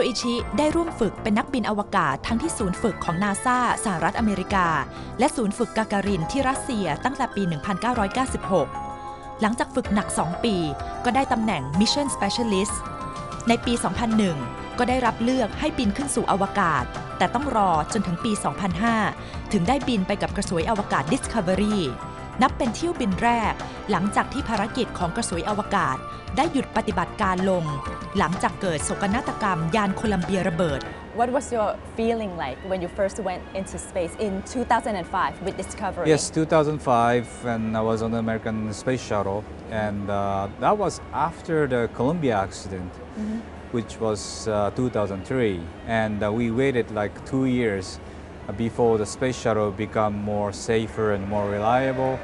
อิชิได้ร่วมฝึกเป็นนักบินอวกาศทั้งที่ศูนย์ฝึกของนาซาสหรัฐอเมริกาและศูนย์ฝึกกาการินที่รัสเซียตั้งแต่ปี 1996 หลังจากฝึกหนัก 2 ปีก็ได้ตำแหน่ง Mission Specialist ในปี 2001 ก็ได้รับเลือกให้บินขึ้นสู่อวกาศแต่ต้องรอจนถึงปี 2005 ถึงได้บินไปกับกระสวยอวกาศ Discovery นับเป็นเที่ยวบินแรกหลังจากที่ภารกิจของกระสวยอวกาศได้หยุดปฏิบัติการลงหลังจากเกิดโศกนาฏกรรมยานโคลัมเบียระเบิด What was your feeling like when you first went into space in 2005 with Discovery? Yes, 2005 when I was on the American Space Shuttle and that was after the Columbia accident, which was 2003 and we waited like 2 years before the space shuttle become more safer and more reliable.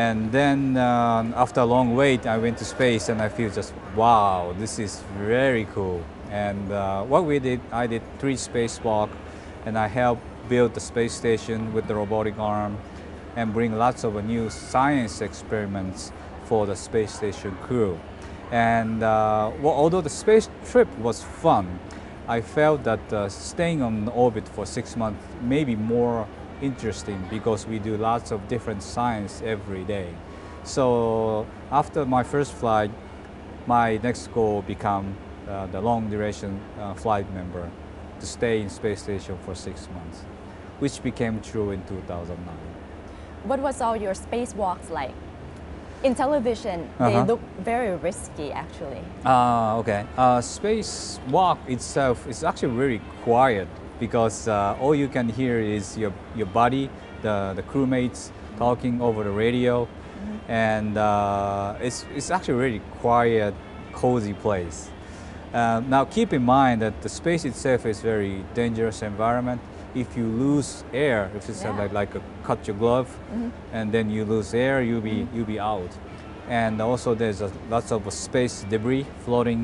And then after a long wait, I went to space and I feel just, wow, this is very cool. And what we did, I did 3 spacewalk and I helped build the space station with the robotic arm and bring lots of new science experiments for the space station crew. And although the space trip was fun, I felt that staying on orbit for 6 months may be more interesting because we do lots of different science every day. So after my first flight, my next goal became the long duration flight member to stay in space station for 6 months, which became true in 2009. What was all your spacewalks like? In television, they look very risky actually. Okay. Spacewalk itself is actually very quiet because all you can hear is your body, the crewmates talking over the radio, and it's actually a really quiet, cozy place. Now keep in mind that the space itself is very dangerous environment. If you lose air, if it's like cut your glove, and then you lose air, you'll be out. And also there's lots of space debris floating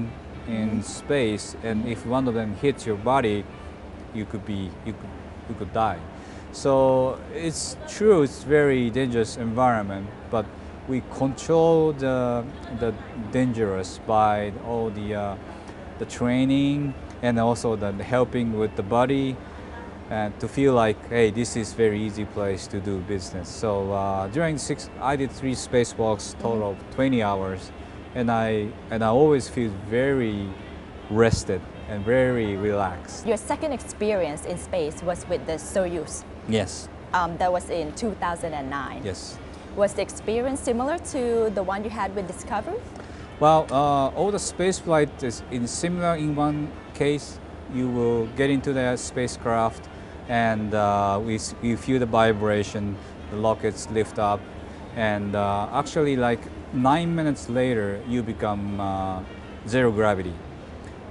in space, and if one of them hits your body, you could die. So it's true, it's very dangerous environment, but we control the dangerous by all the training and also the helping with the body and to feel like, hey, this is very easy place to do business. So I did 3 spacewalks, total of 20 hours, and I always feel very rested and very relaxed. Your second experience in space was with the Soyuz. Yes. That was in 2009. Yes. Was the experience similar to the one you had with Discovery? Well, all the space flight is similar in one case. You will get into the spacecraft and we feel the vibration, the rockets lift up, and actually like 9 minutes later you become zero gravity.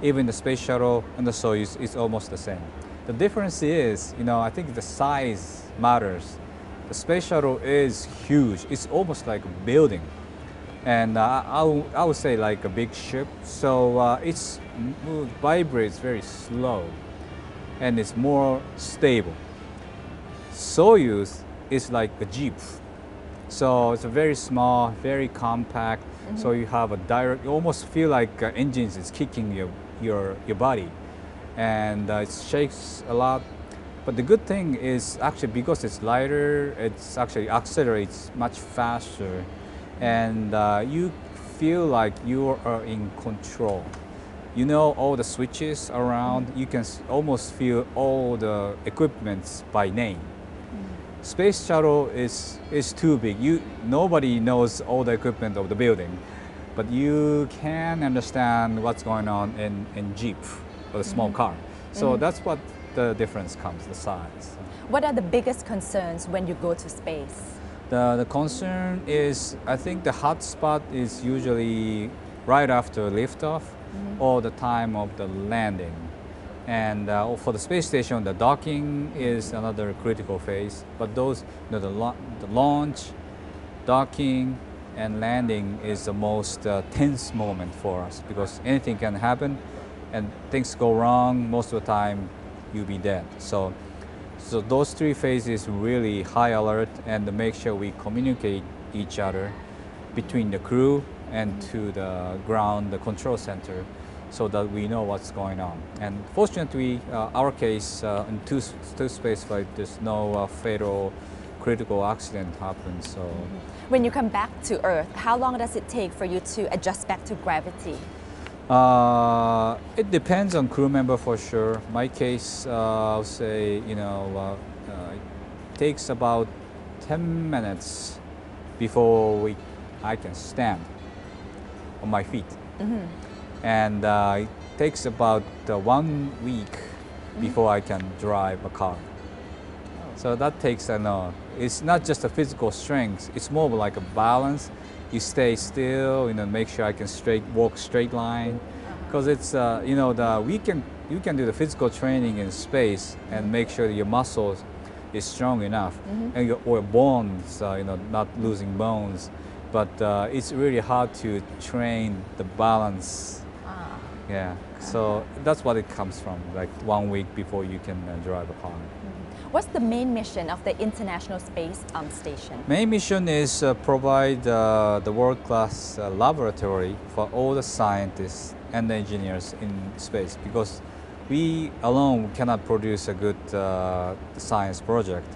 Even the space shuttle and the Soyuz is almost the same. The difference is, I think the size matters. The space shuttle is huge. It's almost like a building. And I would say like a big ship. So it vibrates very slow and it's more stable. Soyuz is like a Jeep. So it's a very small, very compact. So you have a direct, you almost feel like engines is kicking your body. And it shakes a lot. But the good thing is actually because it's lighter, it's actually accelerates much faster. And you feel like you are in control. You know all the switches around. You can almost feel all the equipments by name. Space shuttle is too big. Nobody knows all the equipment of the building, but you can understand what's going on in Jeep or a small car. So that's what the difference comes, the size. What are the biggest concerns when you go to space? The concern is, I think the hot spot is usually right after liftoff or the time of the landing. And for the space station, the docking is another critical phase. But those, the launch, docking, and landing is the most tense moment for us because anything can happen and things go wrong. Most of the time, you'll be dead. So those 3 phases really high alert and to make sure we communicate each other between the crew and to the ground, the control center, so that we know what's going on. And fortunately, our case in two space flight, there's no fatal critical accident happen. So When you come back to Earth, how long does it take for you to adjust back to gravity? it depends on crew member for sure. My case, I'll say, it takes about 10 minutes before I can stand on my feet. And it takes about 1 week before I can drive a car. So that takes, it's not just a physical strength, it's more like a balance. You stay still, make sure I can walk straight line. Because it's, you can do the physical training in space and make sure that your muscles is strong enough and your bones, not losing bones. But it's really hard to train the balance. Yeah, so that's what it comes from, like 1 week before you can drive a car. What's the main mission of the International Space Station? Main mission is provide the world-class laboratory for all the scientists and the engineers in space, because we alone cannot produce a good science project.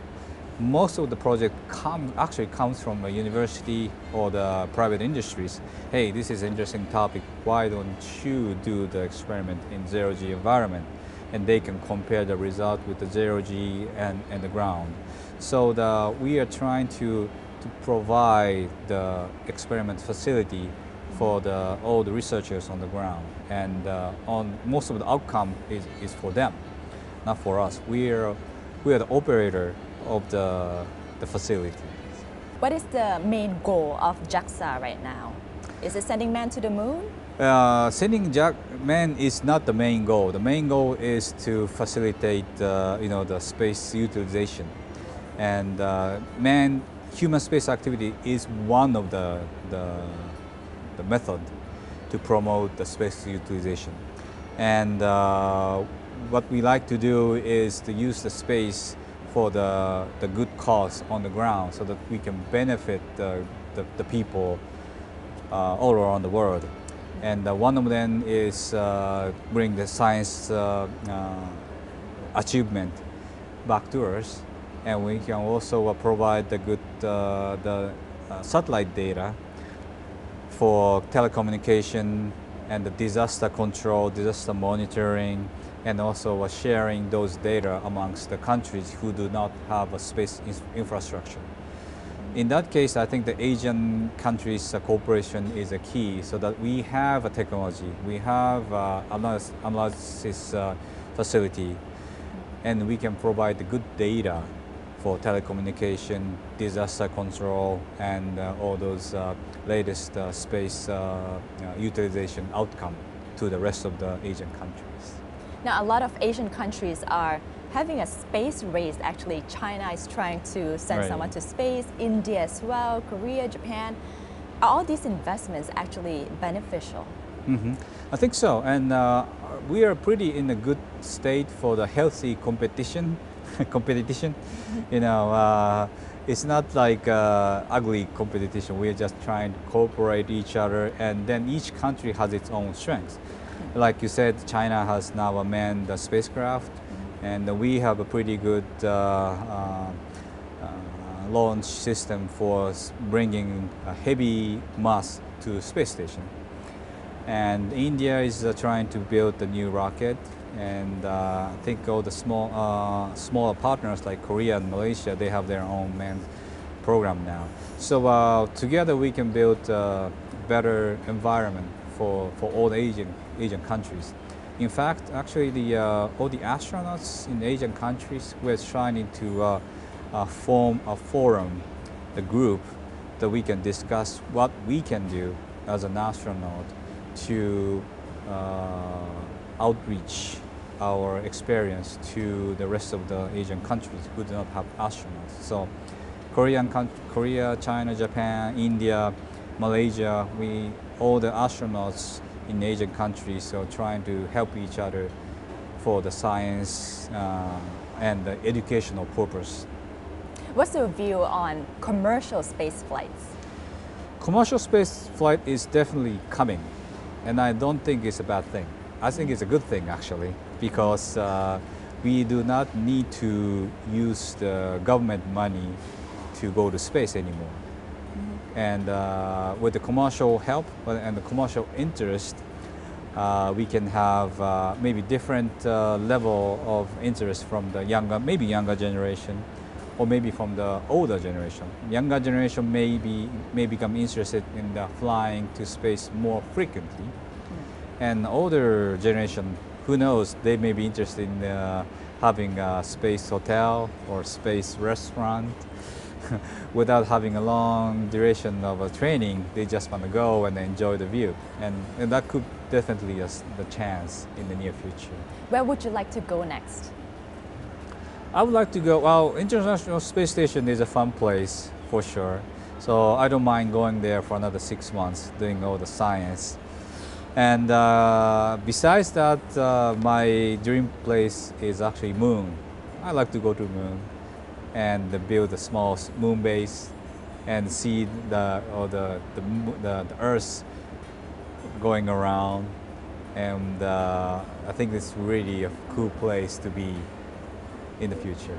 Most of the project actually comes from a university or the private industries. Hey, this is an interesting topic. Why don't you do the experiment in zero-G environment? And they can compare the result with the zero-G and the ground. So we are trying to provide the experiment facility for all the researchers on the ground. And on most of the outcome is for them, not for us. We are the operator of the facility. What is the main goal of JAXA right now? Is it sending man to the moon? Sending man is not the main goal. The main goal is to facilitate, the space utilization, and human space activity is one of the method to promote the space utilization. And what we like to do is to use the space for the good cause on the ground, so that we can benefit the people all around the world. And one of them is bring the science achievement back to Earth, and we can also provide the good satellite data for telecommunication and the disaster control, disaster monitoring, and also sharing those data amongst the countries who do not have a space infrastructure. In that case, I think the Asian countries' cooperation is a key, so that we have a technology, we have analysis facility, and we can provide the good data for telecommunication, disaster control, and all those latest space utilization outcome to the rest of the Asian countries. Now, a lot of Asian countries are having a space race. Actually, China is trying to send someone to space, India as well, Korea, Japan. Are all these investments actually beneficial? I think so, and we are pretty in a good state for the healthy competition. It's not like ugly competition. We are just trying to cooperate each other, and then each country has its own strengths. Like you said, China has now manned the spacecraft, and we have a pretty good launch system for bringing a heavy mass to space station. And India is trying to build the new rocket, and I think all the smaller partners like Korea and Malaysia, they have their own manned program now. So together we can build a better environment for all the Asian countries. In fact, actually, all the astronauts in Asian countries, we're trying to form a forum, a group that we can discuss what we can do as an astronaut to outreach our experience to the rest of the Asian countries who do not have astronauts. So Korea, China, Japan, India, Malaysia, all the astronauts in Asian countries are trying to help each other for the science and the educational purpose. What's your view on commercial space flights? Commercial space flight is definitely coming, and I don't think it's a bad thing. I think it's a good thing actually because we do not need to use the government money to go to space anymore. And with the commercial help and the commercial interest, we can have maybe different level of interest from the younger generation, or maybe from the older generation. Younger generation may become interested in the flying to space more frequently, and older generation, who knows, they may be interested in having a space hotel or space restaurant. Without having a long duration of a training, they just want to go and enjoy the view, and that could definitely be the chance in the near future. Where would you like to go next? I would like to go. Well, International Space Station is a fun place for sure, so I don't mind going there for another 6 months, doing all the science. And besides that, my dream place is actually Moon. I like to go to Moon and build a small moon base and see the Earth going around. And I think it's really a cool place to be in the future.